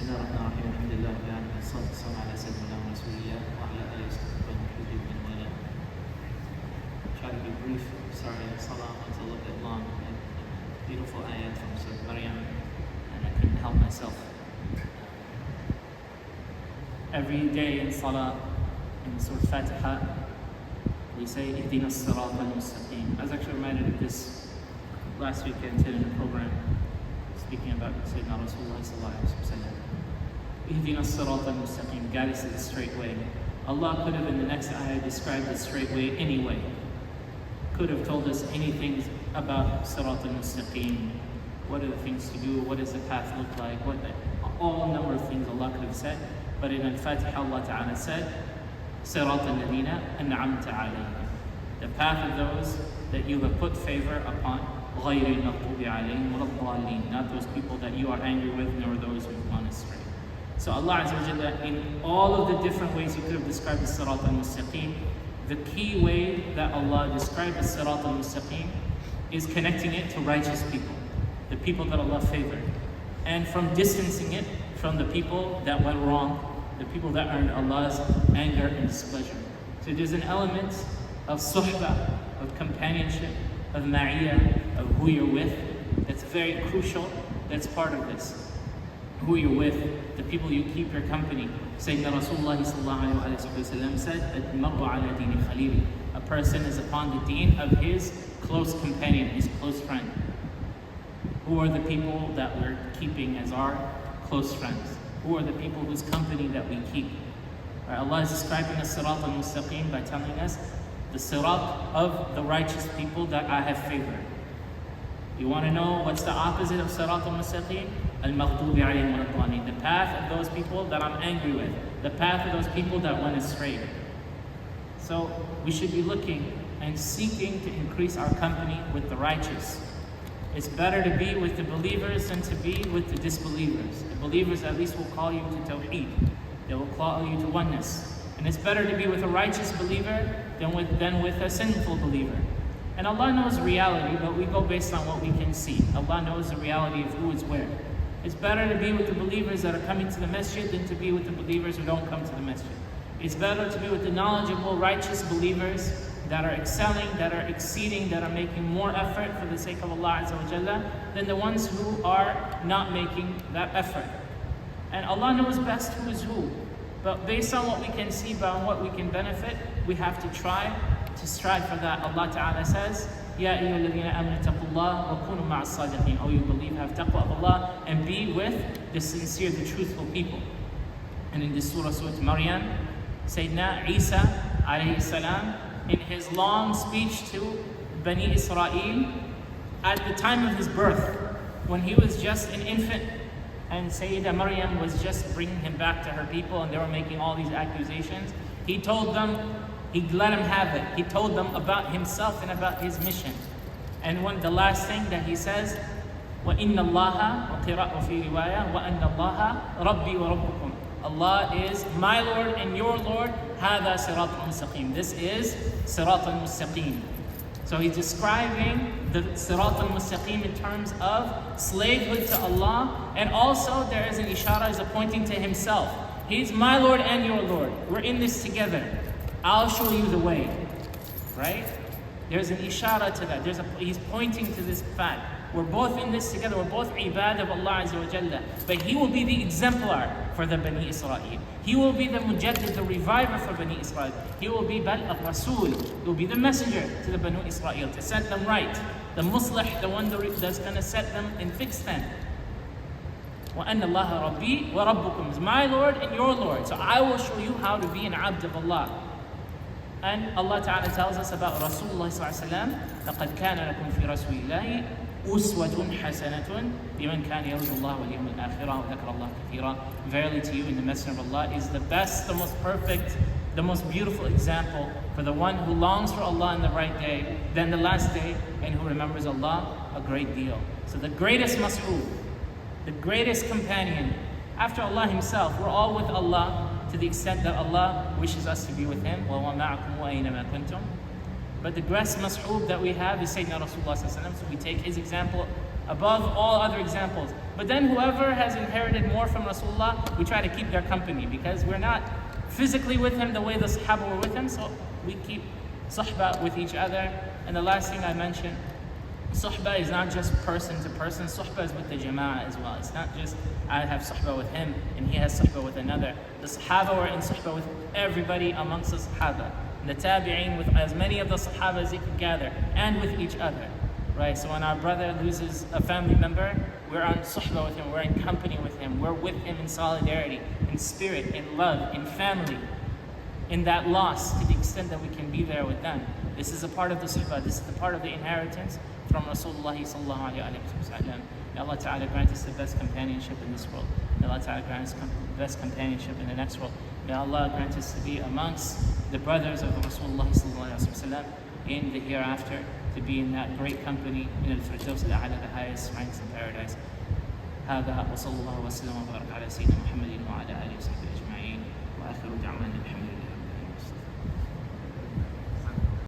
الله الرحمن الرحيم الحمد لله رب العالمين والصلاة والسلام على سيدنا رسول الله وعلى آله وصحبه ومن والاه. Try to be brief. Sorry, Salah was a little bit long. Beautiful ayat from Surah Maryam, and I couldn't help myself. Every day in Salah, in Surah Fatiha, we say Ihdina as-sirat al-mustaqim. I was actually reminded of this last weekend in a program speaking about Sayyidina Rasulullah sallallahu alaihi wasallam. Ihdina as-sirat al-mustaqim, guide us to the straight way. Allah could have in the next ayah described the straight way anyway. Could have told us anything about sirat al-mustaqim. What are the things to do? What does the path look like? All number of things Allah could have said. But in Al-Fatiha, Allah Ta'ala said, sirat al-ladina an'amta alayhim. The path of those that you have put favor upon, غَيْرِ الْمَغْضُوبِ عَلَيْهِمْ وَلَا الضَّالِّينَ. Not those people that you are angry with, nor those who have gone astray. So Allah Azza wa Jalla, in all of the different ways you could have described the sirat al-mustaqim, the key way that Allah described the sirat al-mustaqim is connecting it to righteous people, the people that Allah favored, and from distancing it from the people that went wrong, the people that earned Allah's anger and displeasure. So there's an element of suhbah, of companionship, of ma'iyah, of who you're with, that's very crucial, that's part of this. Who you're with, the people you keep your company. Sayyidina Rasulullah sallallahu alayhi wa sallam said, "Al-mar'u ala dini khalili." A person is upon the deen of his close companion, his close friend. Who are the people that we're keeping as our close friends? Who are the people whose company that we keep? Right, Allah is describing the sirat al-mustaqim by telling us the sirat of the righteous people that I have favored. You want to know what's the opposite of sirat al-mustaqim? Al-maghdubi alayhim wa ad-dallin. The path of those people that I'm angry with. The path of those people that went astray. So we should be looking and seeking to increase our company with the righteous. It's better to be with the believers than to be with the disbelievers. The believers at least will call you to tawheed. They will call you to oneness. And it's better to be with a righteous believer than with a sinful believer. And Allah knows reality, but we go based on what we can see. Allah knows the reality of who is where. It's better to be with the believers that are coming to the masjid than to be with the believers who don't come to the masjid. It's better to be with the knowledgeable, righteous believers that are excelling, that are exceeding, that are making more effort for the sake of Allah Azza wa Jalla than the ones who are not making that effort. And Allah knows best who is who. But based on what we can see, on what we can benefit, we have to try to strive for that. Allah Ta'ala says, Ya ayyuhalladhina amanu taqullah wa kunu ma'as sadiqin. Oh, you believe, have taqwa of Allah and be with the sincere, the truthful people. And in this surah, Surah Maryam, Sayyidina Isa alayhi salam, in his long speech to Bani Israel, at the time of his birth, when he was just an infant, and Sayyidah Maryam was just bringing him back to her people, and they were making all these accusations, he told them, he let him have it. He told them about himself and about his mission. And the last thing that he says, وَإِنَّ اللَّهَ وَقِرَأُ فِي رِوَايَةٍ وَأَنَّ اللَّهَ رَبِّي وَرَبُّكُمْ. Allah is my Lord and your Lord. هَذَا صِرَاطٌ مُسْتَقِيمٌ. This is صِرَاطٌ مُسْتَقِيم. So he's describing the صِرَاطٌ مُسْتَقِيم in terms of slavehood to Allah, and also there is an ishara is pointing to himself. He's my Lord and your Lord. We're in this together. I'll show you the way, right? There's an ishara to that. He's pointing to this fact. We're both in this together. We're both ibad of Allah Azza wa Jalla. But he will be the exemplar for the Bani Israel. He will be the mujaddid, the reviver for Bani Israel. He will be Rasul. He will be the messenger to the Bani Israel to set them right. The muslih, the one that's going to set them and fix them. وَأَنَّ اللَّهَ رَبِّي وَرَبُّكُمْ is my Lord and your Lord. So I will show you how to be an abd of Allah. And Allah Ta'ala tells us about Rasulullah sallallahu alayhi wa sallam, لَقَدْ كَانَ لَكُمْ فِي رَسُولِ اللَّهِ أُسْوَةٌ حَسَنَةٌ لِمَنْ كَانَ يَرْجُو اللَّهَ وَالْيَوْمَ الْآخِرَ وَذَكَرَ اللَّهَ كَثِيرًا. Verily to you, in the Messenger of Allah is the best, the most perfect, the most beautiful example for the one who longs for Allah in the right day, then the last day, and who remembers Allah a great deal. So the greatest mas'ud, the greatest companion, after Allah Himself, we're all with Allah, to the extent that Allah wishes us to be with Him. وَمَعَكُمْ وَأَيْنَمَا كُنْتُمْ. But the greatest mas'hoob that we have is Sayyidina Rasulullah sallallahu alaihi wasallam. So we take his example above all other examples. But then whoever has inherited more from Rasulullah, we try to keep their company because we're not physically with him the way the Sahaba were with him, so we keep suhbah with each other. And the last thing I mentioned, suhbah is not just person to person, suhbah is with the jama'ah as well. It's not just I have suhbah with him and he has suhbah with another. The Sahaba were in suhbah with everybody amongst the Sahaba. And the tabi'een with as many of the Sahaba as he could gather, and with each other. Right? So when our brother loses a family member, we're on suhbah with him, we're in company with him, we're with him in solidarity, in spirit, in love, in family, in that loss, to the extent that we can be there with them. This is a part of the suhbah, this is a part of the inheritance from Rasulullah sallallahu alayhi wa sallam. May Allah Ta'ala grant us the best companionship in this world. May Allah Ta'ala grant us the best companionship in the next world. May Allah grant us to be amongst the brothers of Rasulullah sallallahu alayhi wa sallam in the hereafter, to be in that great company in al-Firdaus al-A'la, the highest ranks in paradise. هذا وصلى الله وسلم وبارك على سيدنا محمد وعلى آله وصحبه أجمعين.